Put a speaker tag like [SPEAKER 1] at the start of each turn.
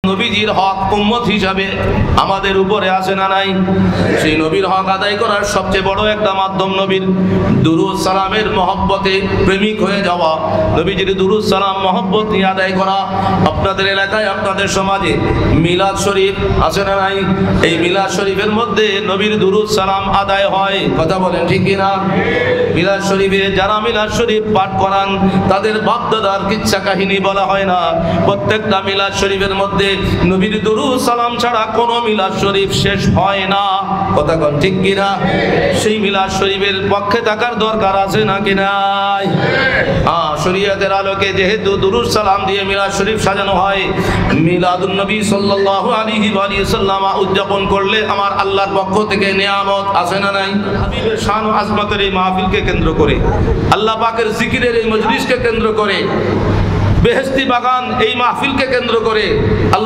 [SPEAKER 1] নবীজির হক উম্মত হিসাবে আমাদের উপরে আছে না নাই? সেই নবীর হক আদায় করার সবচেয়ে বড় একটা মাধ্যম নবীর দুরূদ সালামের মহব্বতে প্রেমিক হয়ে যাওয়া, নবীজির দুরূদ সালাম মহব্বত নিয়ে আদায় করা। আপনাদের এলাকায়, আপনাদের সমাজে মিলাদ শরীফ আছে না নাই? এই মিলাদ শরীফের মধ্যে নবীর দুরূদ সালাম আদায় হয়, কথা বলেন ঠিক কিনা? মিলাদ শরীফে যারা মিলাদ শরীফ পাঠ করান তাদের বাপ-দাদার কিচ্ছা কাহিনী বলা হয় না। প্রত্যেকটা মিলাদ শরীফের মধ্যে নবীর দুরূদ সালাম ছাড়া কোনো মিলাদ শরীফ শেষ হয় না, কথা বলেন ঠিক কিনা? সেই মিলাদ শরীফের পক্ষে থাকার দরকার আছে নাকি নাই? শরীয়তের আলোকে যেহেতু দুরূদ সালাম দিয়ে মিলাদ শরীফ সাজানো হয়, মিলাদুন নবী সাল্লাল্লাহু আলাইহি ওয়া সাল্লাম উদযাপন করলে আমার আল্লাহর পক্ষ থেকে নিয়ামত আছে না নাই? হাবিবের শান ও আজমতের এই মাহফিলকে কেন্দ্র করে, আল্লাহ পাকের জিকিরের এই মজলিসকে কেন্দ্র করে, বেহেশতি বাগান এই মাহফিলকে কেন্দ্র করে আল্লাহ